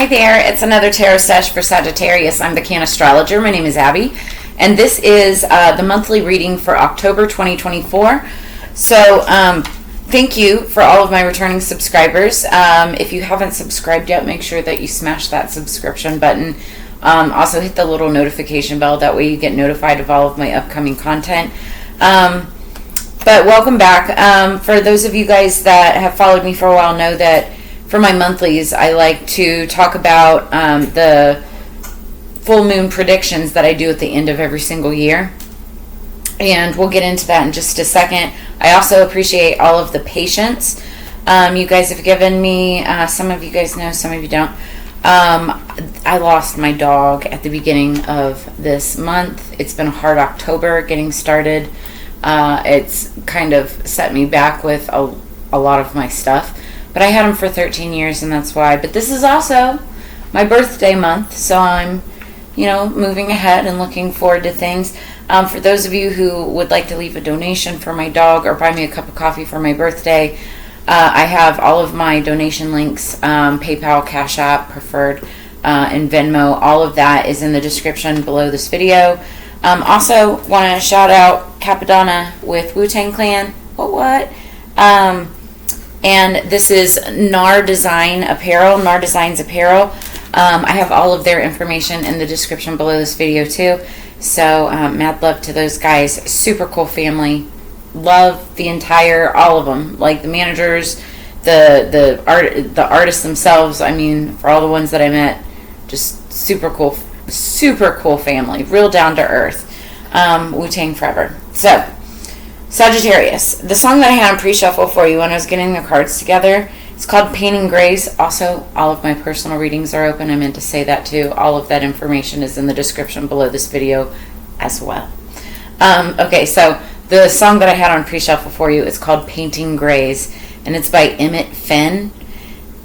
Hi there, it's another tarot sesh for Sagittarius. I'm the Cannastrologer. My name is Abby, and this is the monthly reading for October 2024. So, thank you for all of my returning subscribers. If you haven't subscribed yet, make sure that you smash that subscription button. Also hit the little notification bell, that way you get notified of all of my upcoming content. But welcome back. For those of you guys that have followed me for a while know that for my monthlies, I like to talk about the full moon predictions that I do at the end of every single year. And we'll get into that in just a second. I also appreciate all of the patience you guys have given me. Some of you guys know, some of you don't. I lost my dog at the beginning of this month. It's been a hard October getting started. It's kind of set me back with a lot of my stuff. But I had him for 13 years, and that's why. But this is also my birthday month, so I'm, moving ahead and looking forward to things. For those of you who would like to leave a donation for my dog or buy me a cup of coffee for my birthday, I have all of my donation links, PayPal, Cash App, Preferred, and Venmo. All of that is in the description below this video. Also, want to shout out Capadonna with Wu-Tang Clan. What? And this is NAR Designs Apparel. I have all of their information in the description below this video too. So mad love to those guys. Super cool family. Love the all of them. Like the managers, the artists themselves. I mean, for all the ones that I met, just super cool family. Real down to earth. Wu-Tang forever. So, Sagittarius. The song that I had on pre-shuffle for you when I was getting the cards together, it's called Painting Grays. Also, all of my personal readings are open. I meant to say that too. All of that information is in the description below this video as well. Okay, so the song that I had on pre-shuffle for you is called Painting Grays, and it's by Emmett Finn.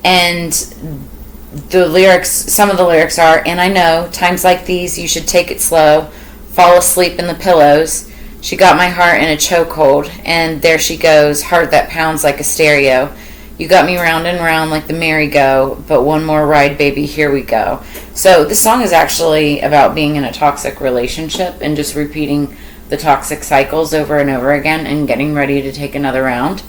And the lyrics, some of the lyrics are, "And I know, times like these, you should take it slow, fall asleep in the pillows. She got my heart in a chokehold, and there she goes, heart that pounds like a stereo. You got me round and round like the merry-go, but one more ride, baby, here we go." So this song is actually about being in a toxic relationship and just repeating the toxic cycles over and over again and getting ready to take another round.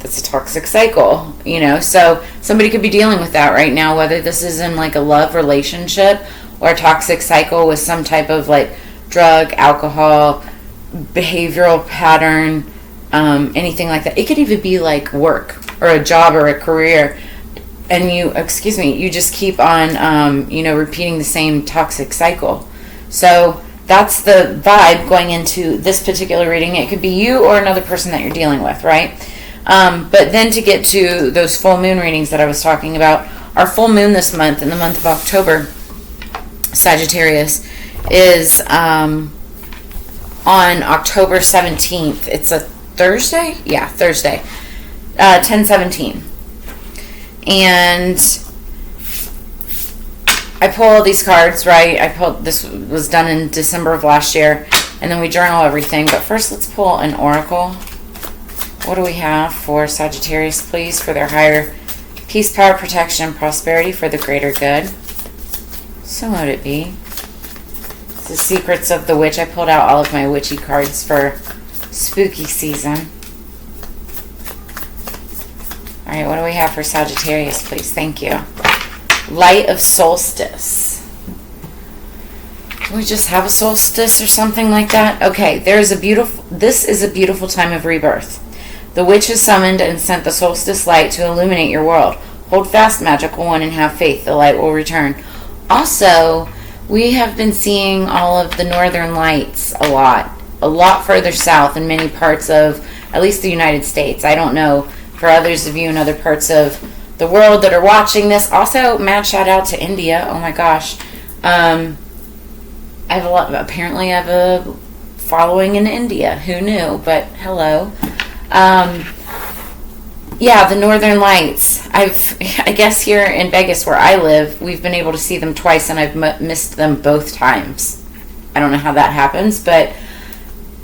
That's a toxic cycle, so somebody could be dealing with that right now, whether this is in like a love relationship or a toxic cycle with some type of like drug, alcohol, behavioral pattern, anything like that. It could even be like work or a job or a career, and you just keep on, repeating the same toxic cycle. So that's the vibe going into this particular reading. It could be you or another person that you're dealing with, right? But then to get to those full moon readings that I was talking about, our full moon this month, in the month of October, Sagittarius, is on October 17th. It's a Thursday? Yeah, Thursday. 10/17. And I pull all these cards, right? This was done in December of last year, and then we journal everything. But first, let's pull an oracle. What do we have for Sagittarius, please, for their higher peace, power, protection, prosperity, for the greater good? So would it be. The Secrets of the Witch. I pulled out all of my witchy cards for spooky season. All right, what do we have for Sagittarius, please? Thank you. Light of Solstice. Do we just have a solstice or something like that? Okay, this is a beautiful time of rebirth. The witch has summoned and sent the solstice light to illuminate your world. Hold fast, magical one, and have faith. The light will return. Also, we have been seeing all of the northern lights a lot further south in many parts of at least the United States. I don't know for others of you in other parts of the world that are watching this. Also, mad shout out to India. Oh my gosh. Apparently I have a following in India. Who knew? But hello. Yeah, the northern lights. I guess here in Vegas where I live, we've been able to see them twice, and I've missed them both times. I don't know how that happens, but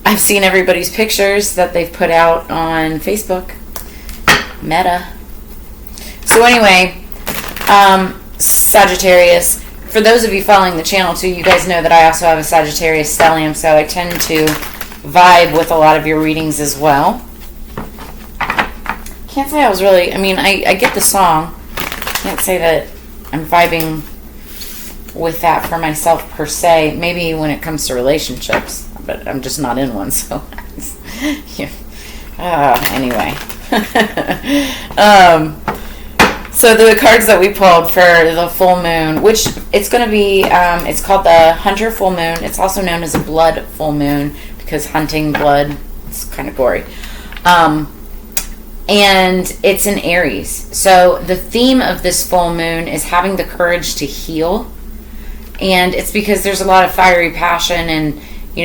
I've seen everybody's pictures that they've put out on Facebook. Meta. So anyway, Sagittarius. For those of you following the channel too, you guys know that I also have a Sagittarius stellium, so I tend to vibe with a lot of your readings as well. Can't say I was really, I get the song. Can't say that I'm vibing with that for myself per se. Maybe when it comes to relationships, but I'm just not in one, so yeah. Anyway. So the cards that we pulled for the full moon, which it's going to be, it's called the Hunter full moon. It's also known as a blood full moon because hunting blood, it's kind of gory. And it's in Aries. So the theme of this full moon is having the courage to heal. And it's because there's a lot of fiery passion and,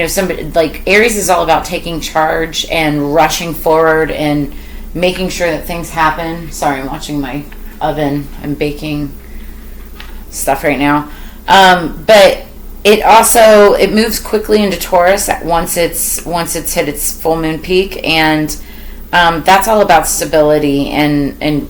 somebody like Aries is all about taking charge and rushing forward and making sure that things happen. Sorry, I'm watching my oven. I'm baking stuff right now. But it moves quickly into Taurus once it's hit its full moon peak, and that's all about stability and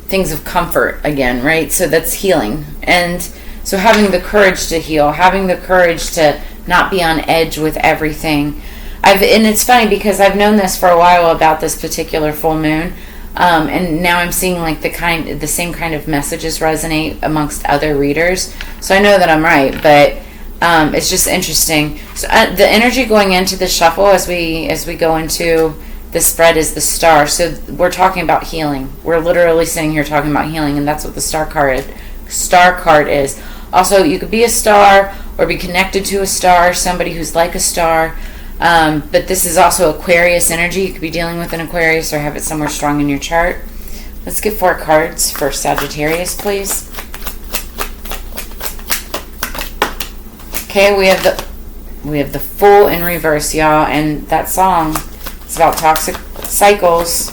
things of comfort again, right? So that's healing. And so having the courage to heal, having the courage to not be on edge with everything. And it's funny because I've known this for a while about this particular full moon. And now I'm seeing like the same kind of messages resonate amongst other readers. So I know that I'm right, but it's just interesting. So the energy going into the shuffle as we go into the spread is the star. So we're talking about healing. We're literally sitting here talking about healing, and that's what the star card is. Also, you could be a star or be connected to a star, somebody who's like a star. But this is also Aquarius energy. You could be dealing with an Aquarius or have it somewhere strong in your chart. Let's get 4 cards for Sagittarius, please. Okay, we have the Fool in reverse, y'all, and that song is about toxic cycles.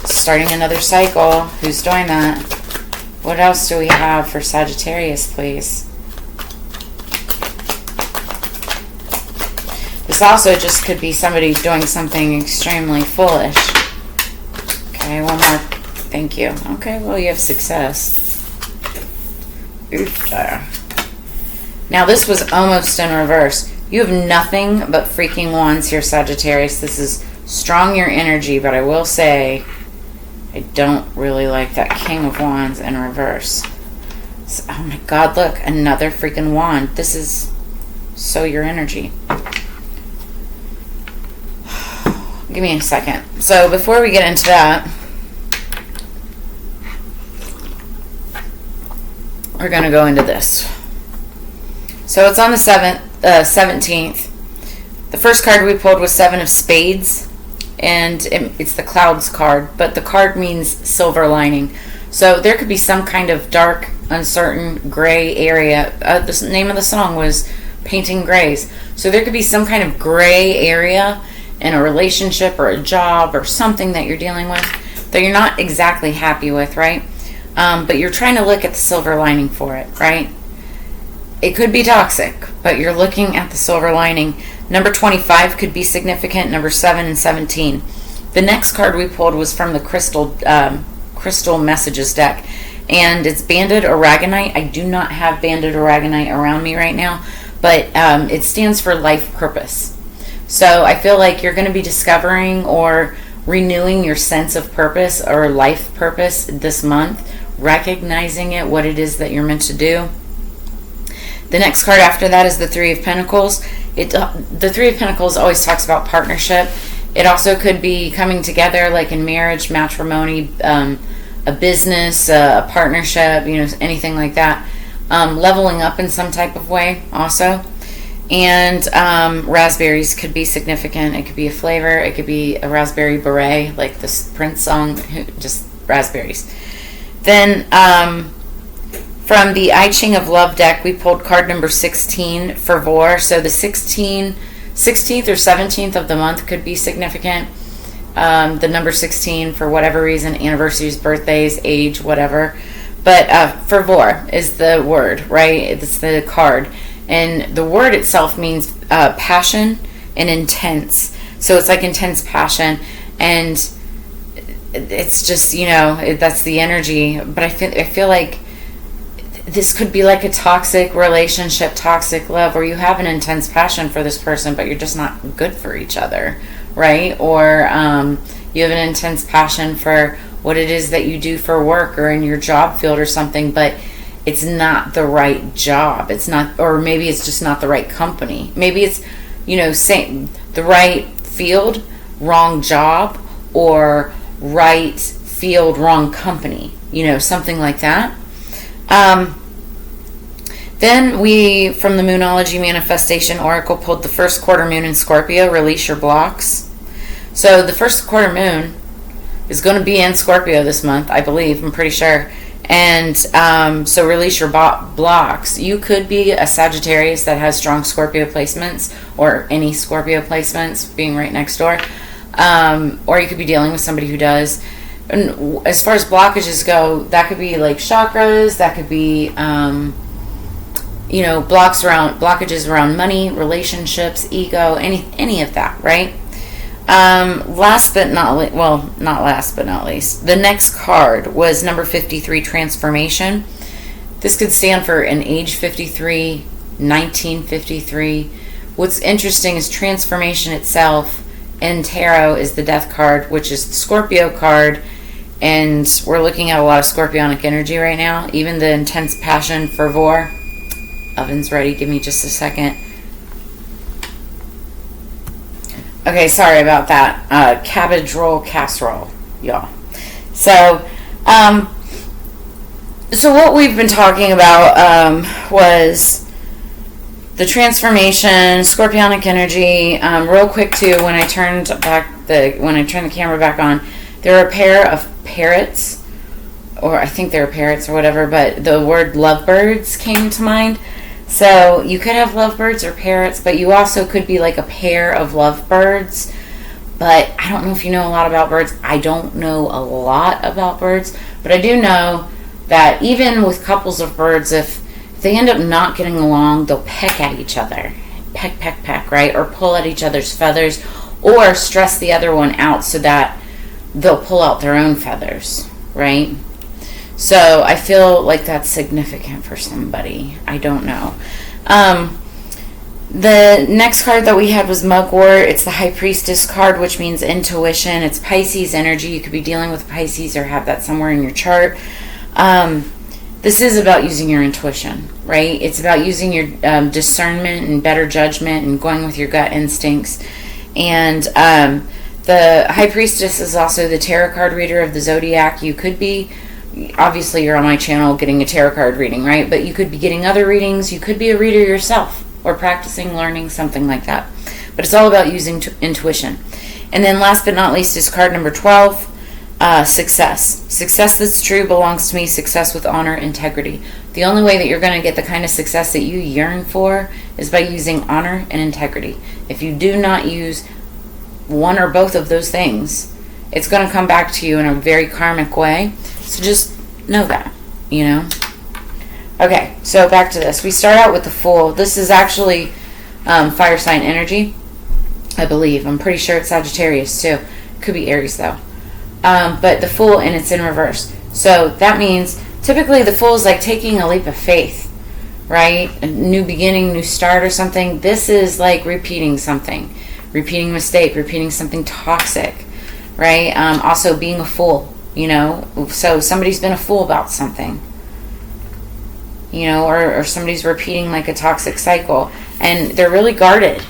Starting another cycle. Who's doing that? What else do we have for Sagittarius, please? This also just could be somebody doing something extremely foolish. Okay, one more. Thank you. Okay, well, you have success. Oops. Now, this was almost in reverse. You have nothing but freaking wands here, Sagittarius. This is strong your energy, but I will say I don't really like that King of Wands in reverse. So, oh my God, look, another freaking wand. This is so your energy. Give me a second. So before we get into that, we're going to go into this. So it's on the 17th. The first card we pulled was 7 of Spades, and it's the Clouds card, but the card means silver lining. So there could be some kind of dark, uncertain, gray area. The name of the song was Painting Grays. So there could be some kind of gray area in a relationship or a job or something that you're dealing with that you're not exactly happy with, right? But you're trying to look at the silver lining for it, right? It could be toxic, but you're looking at the silver lining. Number 25 could be significant. Number 7 and 17. The next card we pulled was from the Crystal Messages deck, and it's Banded Aragonite. I do not have Banded Aragonite around me right now, but it stands for life purpose. So I feel like you're going to be discovering or renewing your sense of purpose or life purpose this month, recognizing it, what it is that you're meant to do. The next card after that is the 3 of Pentacles. The 3 of Pentacles always talks about partnership. It also could be coming together, like in marriage, matrimony, a business, a partnership, anything like that. Leveling up in some type of way also. And raspberries could be significant. It could be a flavor. It could be a raspberry beret, like this Prince song, just raspberries. Then from the I Ching of Love deck, we pulled card number 16, Fervor. So the 16th or 17th of the month could be significant. The number 16, for whatever reason, anniversaries, birthdays, age, whatever. But Fervor is the word, right? It's the card. And the word itself means passion and intense. So it's like intense passion. And it's just, that's the energy. But I feel like this could be like a toxic relationship, toxic love, where you have an intense passion for this person, but you're just not good for each other, right? Or you have an intense passion for what it is that you do for work or in your job field or something, but it's not the right job. It's not, or maybe it's just not the right company. Maybe it's, the right field, wrong job, or right field, wrong company, something like that. Then we, from the Moonology Manifestation Oracle, pulled the first quarter moon in Scorpio, release your blocks. So the first quarter moon is going to be in Scorpio this month, I believe, I'm pretty sure. And so release your blocks. You could be a Sagittarius that has strong Scorpio placements, or any Scorpio placements being right next door. Or you could be dealing with somebody who does. And as far as blockages go, that could be like chakras, that could be blockages around money, relationships, ego, any of that, right? Not last but not least, the next card was number 53, transformation. This could stand for an age 53, 1953. What's interesting is transformation itself in tarot is the death card, which is the Scorpio card, and we're looking at a lot of scorpionic energy right now. Even the intense passion, fervor. Oven's ready, give me just a second. Okay, sorry about that. Cabbage roll casserole, y'all. So what we've been talking about was the transformation, scorpionic energy. Real quick too, when I turned the camera back on, there are a pair of parrots, or I think they're parrots or whatever, but the word lovebirds came to mind. So you could have lovebirds or parrots, but you also could be like a pair of lovebirds. But I don't know if you know a lot about birds. I don't know a lot about birds, but I do know that even with couples of birds, if they end up not getting along, they'll peck at each other. Peck, right? Or pull at each other's feathers, or stress the other one out so that they'll pull out their own feathers, right? So I feel like that's significant for somebody. I don't know. The next card that we had was Mugwort. It's the High Priestess card, which means intuition. It's Pisces energy. You could be dealing with Pisces or have that somewhere in your chart. This is about using your intuition, right? It's about using your discernment and better judgment and going with your gut instincts. And the High Priestess is also the tarot card reader of the Zodiac. You could be, obviously you're on my channel getting a tarot card reading, right? But you could be getting other readings. You could be a reader yourself or practicing, learning, something like that. But it's all about using intuition. And then last but not least is card number 12, success. Success that's true belongs to me. Success with honor, integrity. The only way that you're going to get the kind of success that you yearn for is by using honor and integrity. If you do not use one or both of those things, it's going to come back to you in a very karmic way. So just know that, Okay, so back to this. We start out with the Fool. This is actually fire sign energy, I believe. I'm pretty sure it's Sagittarius too. Could be Aries though. But the Fool, and it's in reverse. So that means typically the Fool is like taking a leap of faith, right? A new beginning, new start or something. This is like repeating something. Repeating a mistake, repeating something toxic, right? Also being a fool. So somebody's been a fool about something, or somebody's repeating like a toxic cycle, and they're really guarded.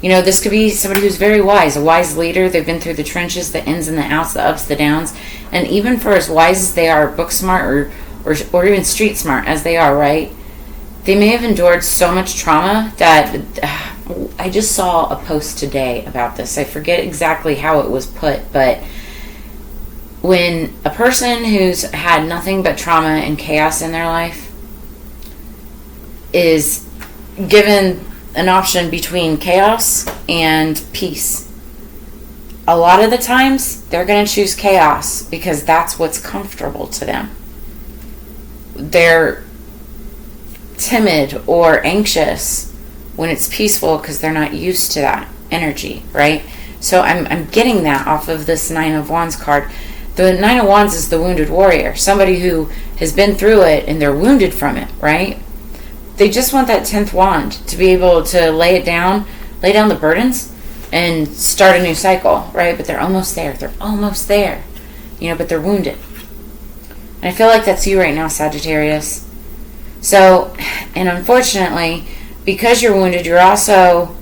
This could be somebody who's very wise, a wise leader. They've been through the trenches, the ins and the outs, the ups, the downs, and even for as wise as they are, book smart or even street smart as they are, right? They may have endured so much trauma that I just saw a post today about this. I forget exactly how it was put, but when a person who's had nothing but trauma and chaos in their life is given an option between chaos and peace, a lot of the times they're going to choose chaos because that's what's comfortable to them. They're timid or anxious when it's peaceful because they're not used to that energy, right? So I'm getting that off of this Nine of Wands card. The Nine of Wands is the wounded warrior, somebody who has been through it and they're wounded from it, right? They just want that 10th wand to be able to lay down the burdens and start a new cycle, right? But they're almost there. They're almost there, but they're wounded. And I feel like that's you right now, Sagittarius. So, and unfortunately, because you're wounded, you're also,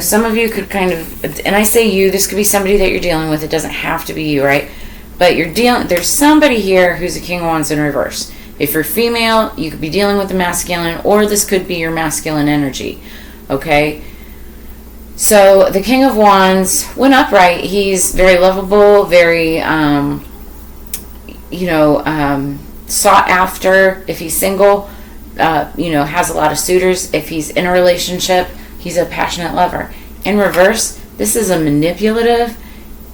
some of you could kind of, and I say you, this could be somebody that you're dealing with. It doesn't have to be you, right? But there's somebody here who's a King of Wands in reverse. If you're female, you could be dealing with the masculine, or this could be your masculine energy, okay? So the King of Wands, when upright, he's very lovable, very, sought after. If he's single, has a lot of suitors. If he's in a relationship, he's a passionate lover. In reverse, this is a manipulative,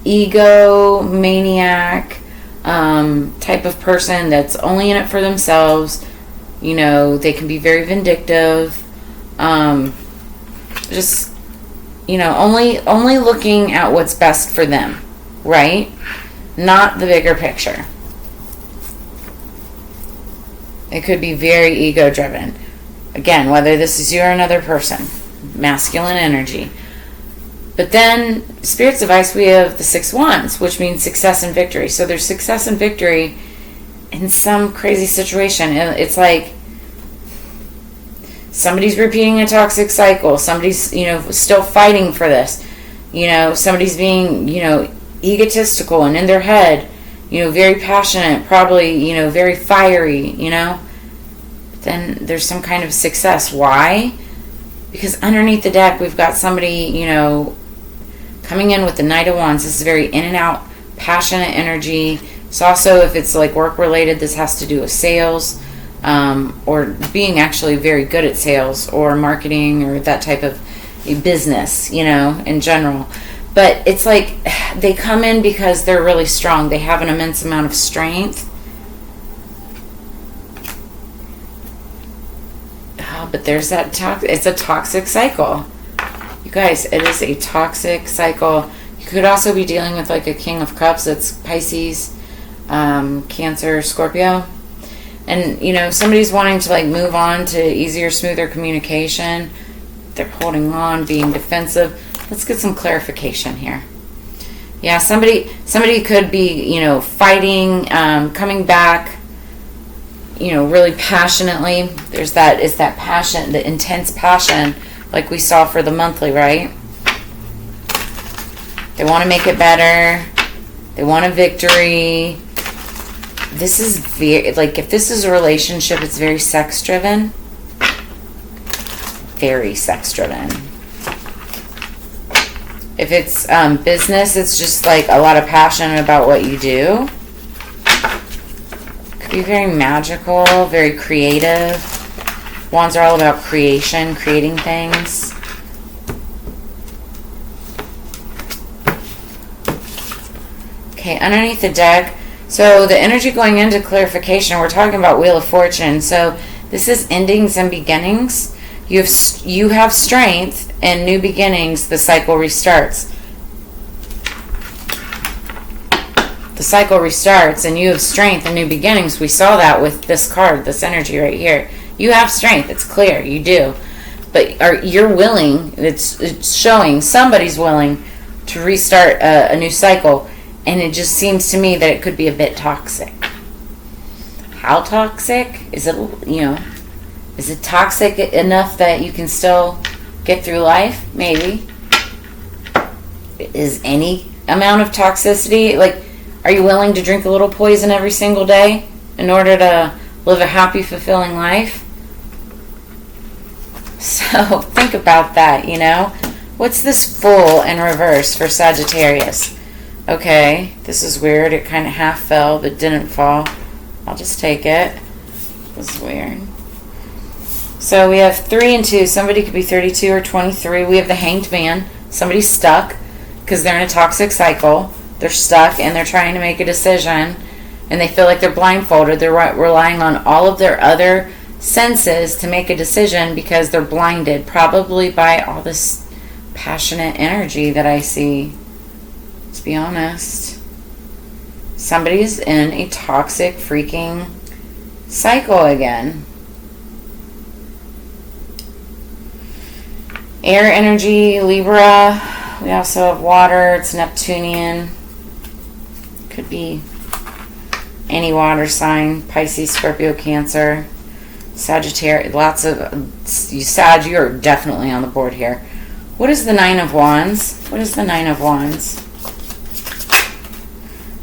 ego, maniac type of person that's only in it for themselves. They can be very vindictive. Only looking at what's best for them, right? Not the bigger picture. It could be very ego-driven. Again, whether this is you or another person. Masculine energy. But then, Spirit's advice, we have the 6 wands, which means success and victory. So there's success and victory in some crazy situation. It's like somebody's repeating a toxic cycle. Somebody's, still fighting for this. Somebody's being, egotistical and in their head. Very passionate, probably, very fiery, But then there's some kind of success. Why? Because underneath the deck, we've got somebody, coming in with the Knight of Wands. This is very in and out, passionate energy. It's also, if it's like work related, this has to do with sales, or being actually very good at sales or marketing or that type of business, in general. But it's like they come in because they're really strong. They have an immense amount of strength. But there's that it's a toxic cycle. You guys, it is a toxic cycle. You could also be dealing with like a King of Cups that's Pisces, Cancer, Scorpio. And, somebody's wanting to like move on to easier, smoother communication. They're holding on, being defensive. Let's get some clarification here. Yeah, somebody could be, fighting, coming back, really passionately. It's that passion, the intense passion, like we saw for the monthly, right? They want to make it better. They want a victory. This is very, like, if this is a relationship, it's very sex-driven. Very sex-driven. If it's business, it's just like a lot of passion about what you do. Could be very magical, very creative. Wands are all about creation, creating things. Okay, underneath the deck. So the energy going into clarification, we're talking about Wheel of Fortune. So this is endings and beginnings. You have strength and new beginnings. The cycle restarts. The cycle restarts and you have strength and new beginnings. We saw that with this card, this energy right here. You have strength. It's clear. You do. But you're willing. It's showing somebody's willing to restart a new cycle. And it just seems to me that it could be a bit toxic. How toxic? Is it toxic enough that you can still get through life? Maybe. Is any amount of toxicity, like, are you willing to drink a little poison every single day in order to live a happy, fulfilling life? So think about that, What's this Fool in reverse for Sagittarius? Okay, this is weird. It kind of half fell but didn't fall. I'll just take it. This is weird. So we have 3 and 2. Somebody could be 32 or 23. We have the Hanged Man. Somebody's stuck because they're in a toxic cycle. They're stuck and they're trying to make a decision and they feel like they're blindfolded. They're relying on all of their other senses to make a decision because they're blinded, probably by all this passionate energy that I see. Let's be honest. Somebody's in a toxic freaking cycle again. Air energy, Libra. We also have water. It's Neptunian. Could be any water sign. Pisces, Scorpio, Cancer, Sagittarius. Lots of you Sag. You're definitely on the board here. What is the Nine of Wands? What is the Nine of Wands?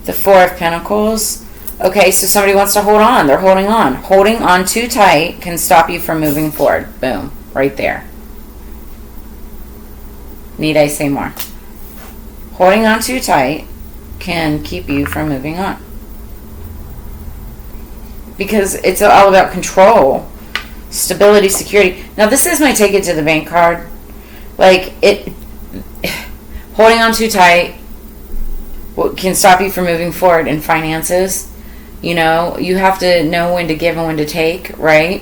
The Four of Pentacles. Okay, so somebody wants to hold on. They're holding on. Holding on too tight can stop you from moving forward. Boom. Right there. Need I say more? Holding on too tight can keep you from moving on. Because it's all about control, stability, security. Now, this is my take it to the bank card. Like, holding on too tight can stop you from moving forward in finances. You know, you have to know when to give and when to take, right?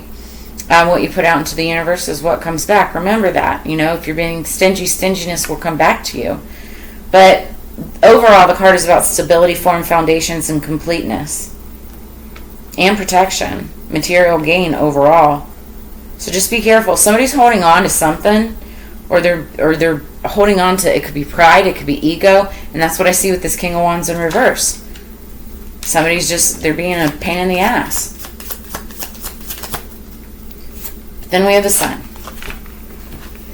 What you put out into the universe is what comes back. Remember that. You know, if you're being stingy, stinginess will come back to you. But overall, the card is about stability, form, foundations, and completeness. And protection. Material gain overall. So just be careful. Somebody's holding on to something, or they're holding on to, it could be pride, it could be ego, and that's what I see with this King of Wands in reverse. Somebody's just, they're being a pain in the ass. Then we have the Sun.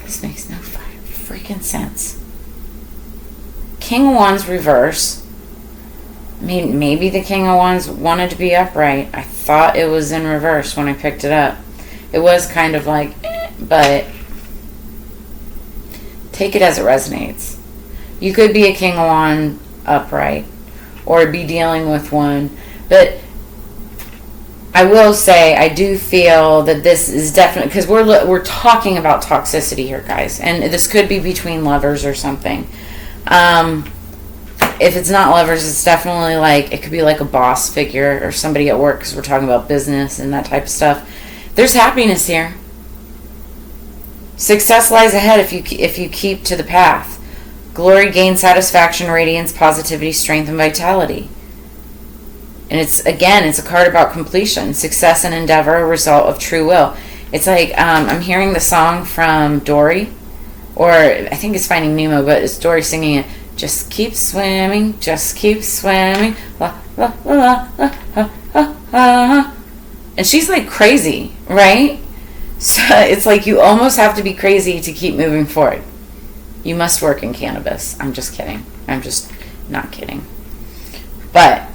This makes no freaking sense. King of Wands reverse. I mean, maybe the King of Wands wanted to be upright. I thought it was in reverse when I picked it up. It was kind of like, but take it as it resonates. You could be a King of Wands upright or be dealing with one, but I will say I do feel that this is definitely, because we're talking about toxicity here, guys, and this could be between lovers or something. If it's not lovers, it's definitely like, it could be like a boss figure or somebody at work, because we're talking about business and that type of stuff. There's happiness here. Success lies ahead if you keep to the path. Glory, gain, satisfaction, radiance, positivity, strength, and vitality. And it's a card about completion. Success and endeavor, a result of true will. It's like, I'm hearing the song from Dory, or I think it's Finding Nemo, but it's Dory singing it. Just keep swimming, just keep swimming. La, la, la, la, la, la, la. And she's like crazy, right? So it's like you almost have to be crazy to keep moving forward. You must work in cannabis. I'm just kidding. I'm just not kidding. But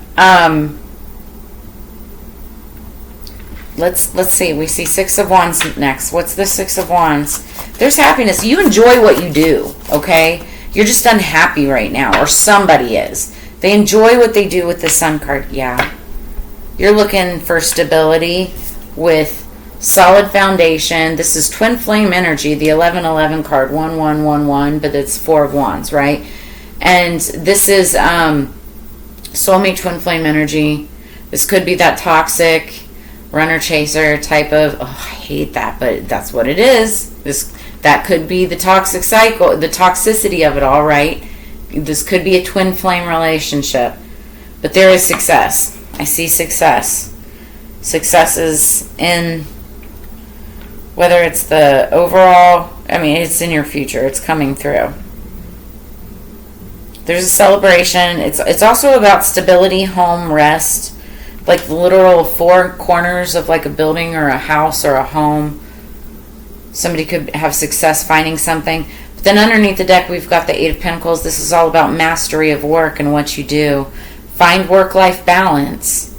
let's see. We see Six of Wands next. What's the Six of Wands? There's happiness. You enjoy what you do, okay? You're just unhappy right now, or somebody is. They enjoy what they do with the Sun card. Yeah. You're looking for stability with solid foundation. This is twin flame energy, the 1111 card, 1111, but it's Four of Wands, right? And this is soulmate twin flame energy. This could be that toxic runner chaser type of, I hate that, but that's what it is. That could be the toxic cycle, the toxicity of it all, right? This could be a twin flame relationship. But there is success. I see success. Success is in, whether it's the overall, it's in your future. It's coming through. There's a celebration. It's also about stability, home, rest. Like the literal four corners of like a building or a house or a home. Somebody could have success finding something. But then underneath the deck, we've got the Eight of Pentacles. This is all about mastery of work and what you do. Find work-life balance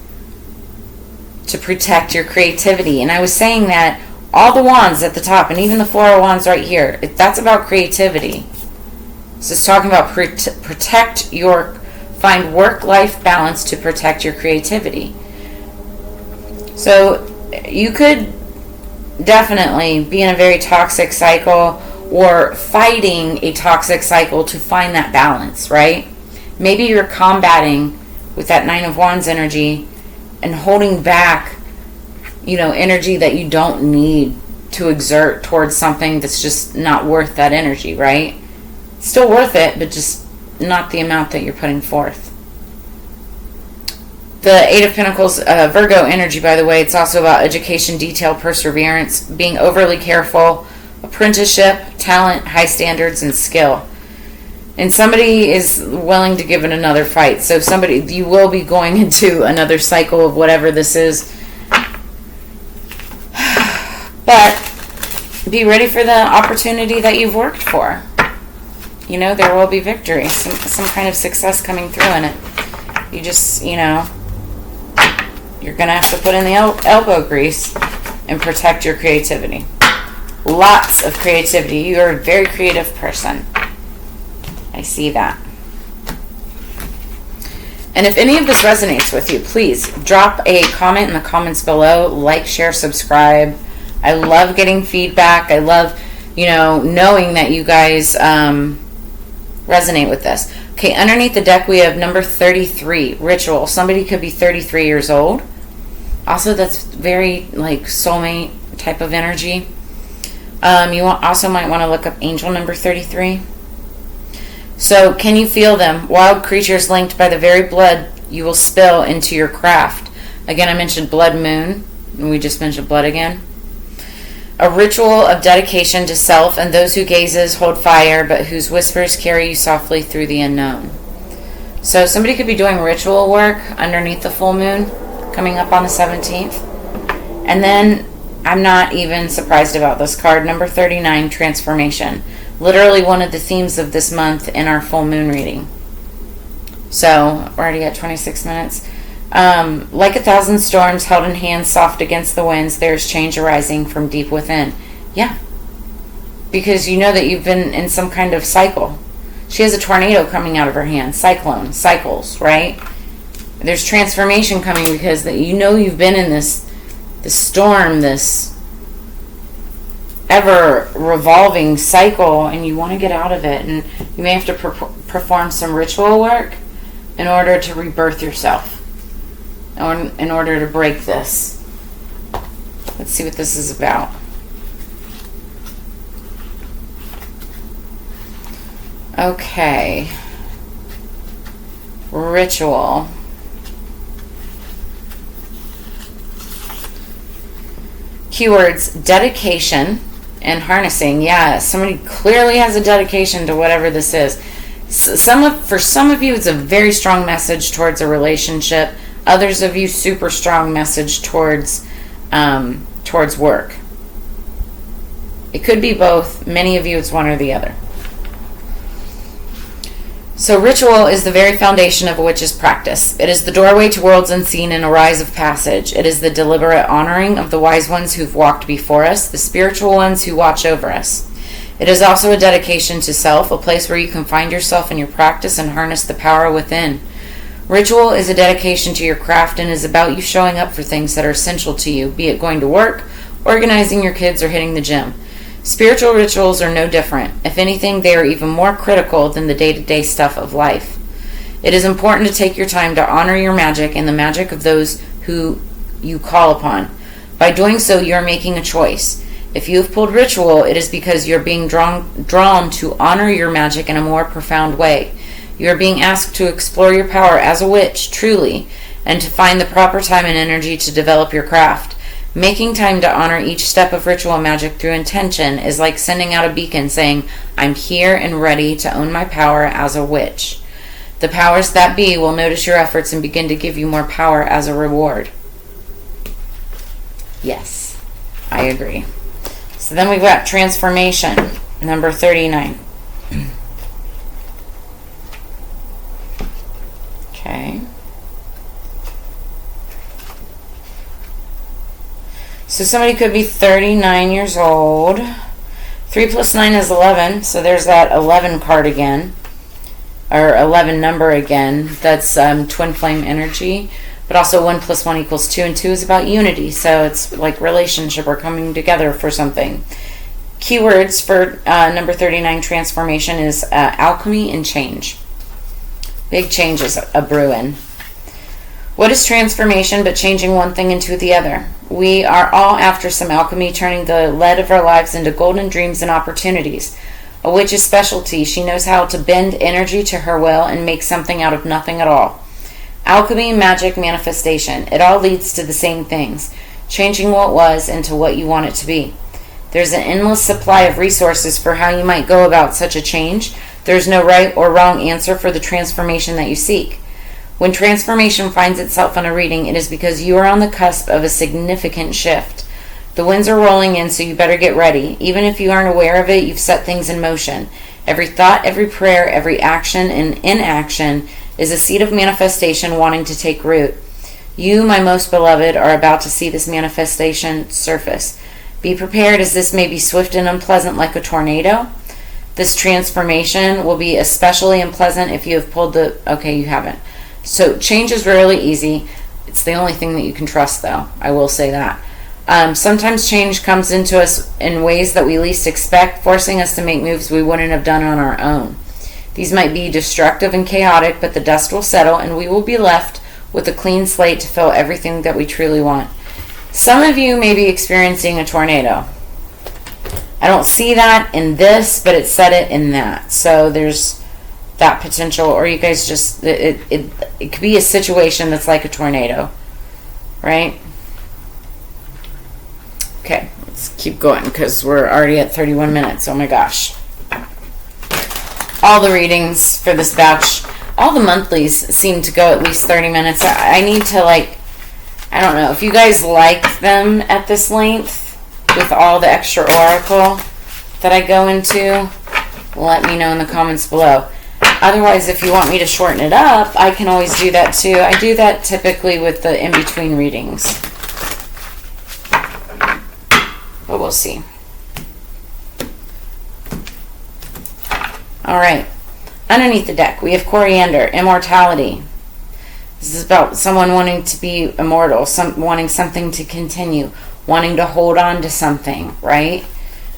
to protect your creativity. And I was saying that all the wands at the top, and even the Four of Wands right here, that's about creativity. So it's talking about find work-life balance to protect your creativity. So you could definitely be in a very toxic cycle or fighting a toxic cycle to find that balance, right? Maybe you're combating with that Nine of Wands energy and holding back, energy that you don't need to exert towards something that's just not worth that energy, right? Still worth it, but just not the amount that you're putting forth. The Eight of Pentacles, Virgo energy, by the way, it's also about education, detail, perseverance, being overly careful, apprenticeship, talent, high standards, and skill. And somebody is willing to give it another fight. So you will be going into another cycle of whatever this is. But be ready for the opportunity that you've worked for. There will be victory, some kind of success coming through in it. You just, you're going to have to put in the elbow grease and protect your creativity. Lots of creativity. You are a very creative person. I see that. And if any of this resonates with you, please drop a comment in the comments below. Like, share, subscribe. I love getting feedback. I love, knowing that you guys resonate with this. Okay, underneath the deck we have number 33, ritual. Somebody could be 33 years old. Also, that's very like soulmate type of energy. You also might want to look up angel number 33. So, can you feel them? Wild creatures linked by the very blood you will spill into your craft. Again, I mentioned blood moon, and we just mentioned blood again. A ritual of dedication to self and those who gazes hold fire, but whose whispers carry you softly through the unknown. So, somebody could be doing ritual work underneath the full moon coming up on the 17th. And then, I'm not even surprised about this card, number 39, transformation. Literally one of the themes of this month in our full moon reading. So, we're already at 26 minutes. Like 1,000 storms held in hands soft against the winds, there's change arising from deep within. Yeah. Because you know that you've been in some kind of cycle. She has a tornado coming out of her hand. Cyclone. Cycles, right? There's transformation coming because you've been in this storm, this ever revolving cycle, and you want to get out of it, and you may have to perform some ritual work in order to rebirth yourself, or in order to break this. Let's see what this is about. Okay, ritual. Keywords: dedication and harnessing. Yeah, somebody clearly has a dedication to whatever this is. For some of you, it's a very strong message towards a relationship. Others of you, super strong message towards work. It could be both. Many of you, it's one or the other. So ritual is the very foundation of a witch's practice. It is the doorway to worlds unseen and a rise of passage. It is the deliberate honoring of the wise ones who've walked before us, the spiritual ones who watch over us. It is also a dedication to self, a place where you can find yourself in your practice and harness the power within. Ritual is a dedication to your craft and is about you showing up for things that are essential to you, be it going to work, organizing your kids, or hitting the gym. Spiritual rituals are no different. If anything, they are even more critical than the day-to-day stuff of life. It is important to take your time to honor your magic and the magic of those who you call upon. By doing so, you are making a choice. If you have pulled ritual, it is because you're being drawn to honor your magic in a more profound way. You are being asked to explore your power as a witch, truly, and to find the proper time and energy to develop your craft. Making time to honor each step of ritual magic through intention is like sending out a beacon saying, I'm here and ready to own my power as a witch. The powers that be will notice your efforts and begin to give you more power as a reward. Yes, I agree. So then we've got transformation, number 39. Okay. So somebody could be 39 years old. 3 plus 9 is 11. So there's that 11 card again. Or 11 number again. That's twin flame energy. But also 1 plus 1 equals 2. And 2 is about unity. So it's like relationship or coming together for something. Keywords for number 39 transformation is alchemy and change. Big changes a brewing. What is transformation but changing one thing into the other? We are all after some alchemy, turning the lead of our lives into golden dreams and opportunities. A witch's specialty. She knows how to bend energy to her will and make something out of nothing at all. Alchemy, magic, manifestation. It all leads to the same things. Changing what was into what you want it to be. There's an endless supply of resources for how you might go about such a change. There's no right or wrong answer for the transformation that you seek. When transformation finds itself in a reading, it is because you are on the cusp of a significant shift. The winds are rolling in, so you better get ready. Even if you aren't aware of it, you've set things in motion. Every thought, every prayer, every action and inaction is a seed of manifestation wanting to take root. You, my most beloved, are about to see this manifestation surface. Be prepared, as this may be swift and unpleasant like a tornado. This transformation will be especially unpleasant if you have pulled the... Okay, you haven't. So change is rarely easy. It's the only thing that you can trust, though. I will say that. Sometimes change comes into us in ways that we least expect, forcing us to make moves we wouldn't have done on our own. These might be destructive and chaotic, but the dust will settle and we will be left with a clean slate to fill everything that we truly want. Some of you may be experiencing a tornado. I don't see that in this, but it said it in that. So there's that potential, or you guys just, it could be a situation that's like a tornado, right? Okay, let's keep going because we're already at 31 minutes. Oh my gosh. All the readings for this batch, all the monthlies seem to go at least 30 minutes. I need to, like, I don't know. If you guys like them at this length with all the extra oracle that I go into, let me know in the comments below. Otherwise, if you want me to shorten it up, I can always do that too. I do that typically with the in-between readings. But we'll see. All right. Underneath the deck, we have Coriander, Immortality. This is about someone wanting to be immortal, wanting something to continue, wanting to hold on to something, right?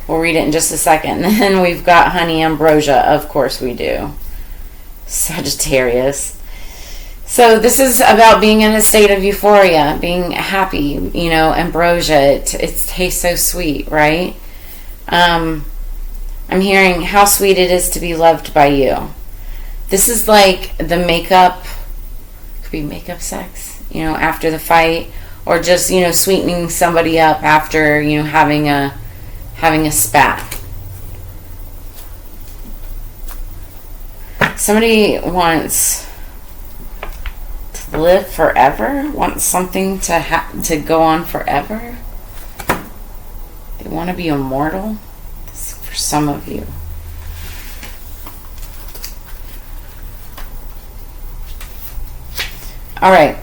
We'll read it in just a second. And then we've got Honey, Ambrosia. Of course we do. Sagittarius. So this is about being in a state of euphoria, being happy, you know, ambrosia. It tastes so sweet, right? I'm hearing how sweet it is to be loved by you. This is like the makeup, could be makeup sex, you know, after the fight, or just, you know, sweetening somebody up after, you know, having a spat. Somebody wants to live forever, wants something to go on forever. They want to be immortal. This is for some of you. All right.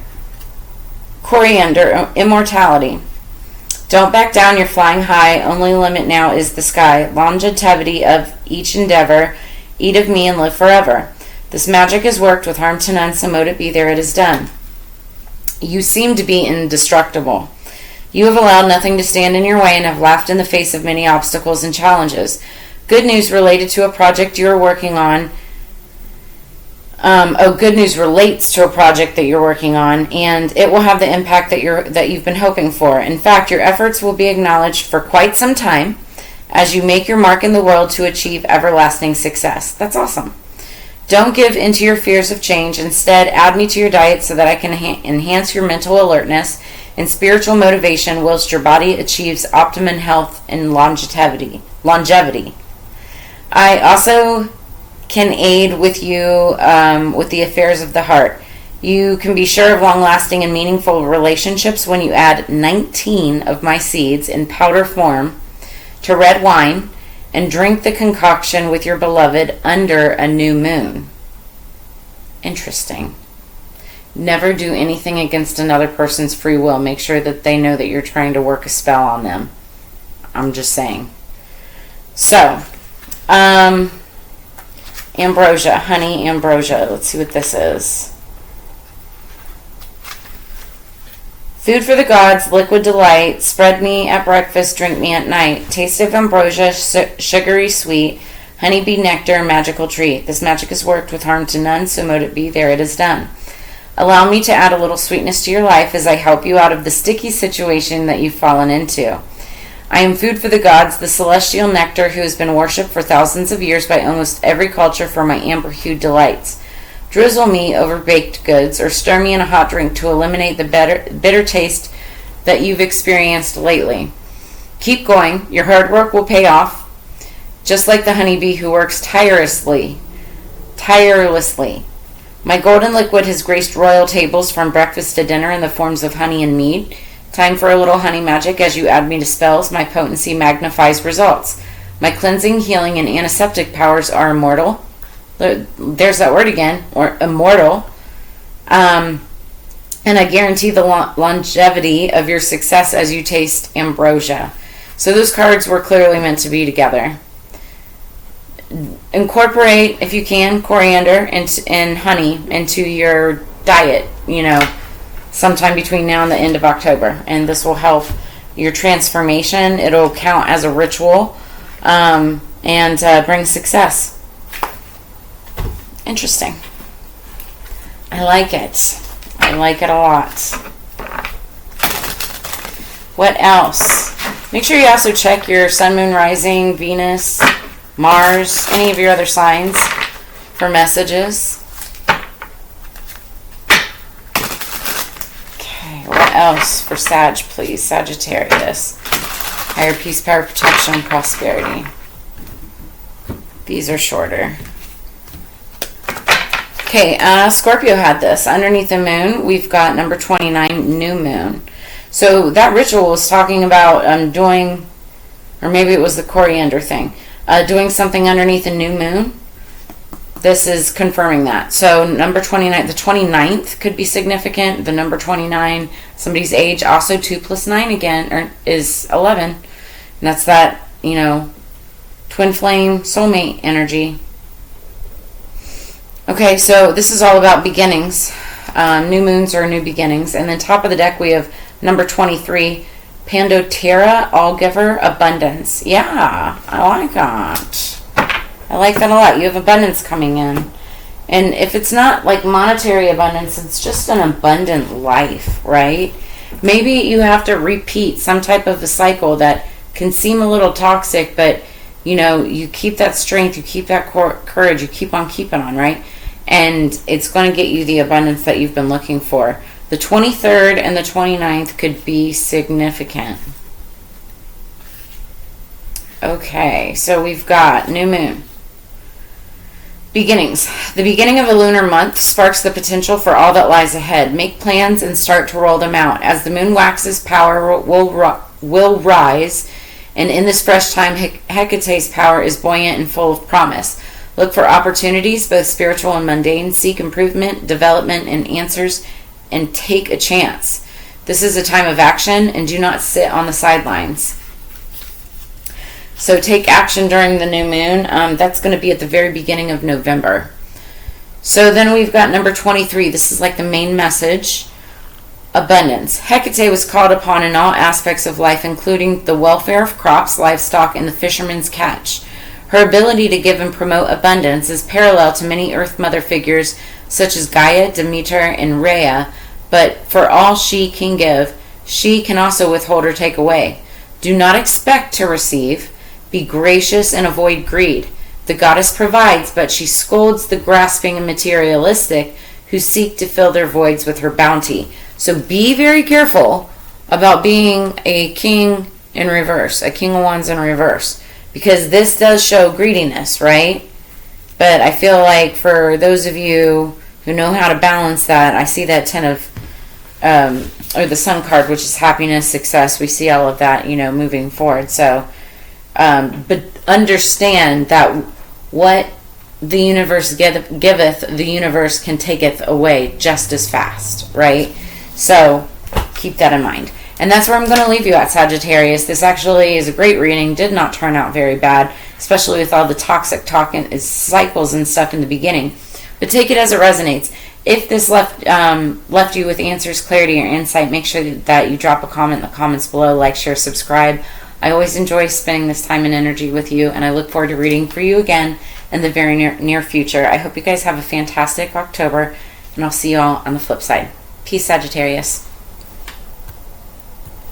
Coriander, Immortality. Don't back down, you're flying high. Only limit now is the sky. Longevity of each endeavor. Eat of me and live forever. This magic is worked with harm to none, so mote it be, there it is done. You seem to be indestructible. You have allowed nothing to stand in your way and have laughed in the face of many obstacles and challenges. Good news related to a project you are working on. Good news relates to a project that you're working on, and it will have the impact that you've been hoping for. In fact, your efforts will be acknowledged for quite some time as you make your mark in the world to achieve everlasting success. That's awesome. Don't give into your fears of change. Instead, add me to your diet so that I can enhance your mental alertness and spiritual motivation whilst your body achieves optimum health and longevity. I also can aid with you with the affairs of the heart. You can be sure of long-lasting and meaningful relationships when you add 19 of my seeds in powder form to red wine and drink the concoction with your beloved under a new moon. Interesting. Never do anything against another person's free will. Make sure that they know that you're trying to work a spell on them. I'm just saying. So, Ambrosia, Honey, Ambrosia. Let's see what this is. Food for the gods, liquid delight, spread me at breakfast, drink me at night. Taste of ambrosia, sugary sweet, honeybee nectar, magical treat. This magic is worked with harm to none, so mote it be, there it is done. Allow me to add a little sweetness to your life as I help you out of the sticky situation that you've fallen into. I am food for the gods, the celestial nectar who has been worshipped for thousands of years by almost every culture for my amber-hued delights. drizzle me over baked goods, or stir me in a hot drink to eliminate the bitter taste that you've experienced lately. Keep going. Your hard work will pay off, just like the honeybee who works tirelessly. My golden liquid has graced royal tables from breakfast to dinner in the forms of honey and mead. Time for a little honey magic. As you add me to spells, my potency magnifies results. My cleansing, healing, and antiseptic powers are immortal. There's that word again, or immortal. And I guarantee the longevity of your success as you taste ambrosia. So those cards were clearly meant to be together. Incorporate, if you can, coriander and honey into your diet, sometime between now and the end of October. And this will help your transformation. It'll count as a ritual and bring success. Interesting. I like it. I like it a lot. What else? Make sure you also check your sun, moon, rising, Venus, Mars, any of your other signs for messages. Okay, what else for Sag, please? Sagittarius. Higher peace, power, protection, and prosperity. These are shorter. Okay, Scorpio had this. Underneath the moon, we've got number 29, new moon. So that ritual was talking about doing, or maybe it was the coriander thing, doing something underneath a new moon. This is confirming that. So number 29, the 29th could be significant. The number 29, somebody's age, also 2 plus 9 again, is 11. And that's that, twin flame soulmate energy. Okay, so this is all about beginnings. New moons are new beginnings. And then top of the deck, we have number 23, Pandotera, All-Giver, Abundance. Yeah, I like that. I like that a lot. You have abundance coming in. And if it's not like monetary abundance, it's just an abundant life, right? Maybe you have to repeat some type of a cycle that can seem a little toxic, but, you keep that strength, you keep that courage, you keep on keeping on, right? And it's going to get you the abundance that you've been looking for. The 23rd and the 29th could be significant. Okay, so we've got new moon. Beginnings. The beginning of a lunar month sparks the potential for all that lies ahead. Make plans and start to roll them out. As the moon waxes, power will rise, and in this fresh time, Hecate's power is buoyant and full of promise. Look for opportunities, both spiritual and mundane. Seek improvement, development, and answers, and take a chance. This is a time of action, and do not sit on the sidelines. So take action during the new moon. That's going to be at the very beginning of November. So then we've got number 23. This is like the main message. Abundance. Hecate was called upon in all aspects of life, including the welfare of crops, livestock, and the fisherman's catch. Her ability to give and promote abundance is parallel to many Earth Mother figures such as Gaia, Demeter, and Rhea, but for all she can give, she can also withhold or take away. Do not expect to receive. Be gracious and avoid greed. The goddess provides, but she scolds the grasping and materialistic who seek to fill their voids with her bounty. So be very careful about being a king in reverse, a king of wands in reverse, because this does show greediness, right? But I feel like for those of you who know how to balance that, I see that 10 of, or the sun card, which is happiness, success. We see all of that, moving forward. So, but understand that what the universe giveth, the universe can taketh away just as fast, right? So keep that in mind. And that's where I'm going to leave you at, Sagittarius. This actually is a great reading. Did not turn out very bad, especially with all the toxic talk and cycles and stuff in the beginning. But take it as it resonates. If this left you with answers, clarity, or insight, make sure that you drop a comment in the comments below, like, share, subscribe. I always enjoy spending this time and energy with you, and I look forward to reading for you again in the very near future. I hope you guys have a fantastic October, and I'll see you all on the flip side. Peace, Sagittarius.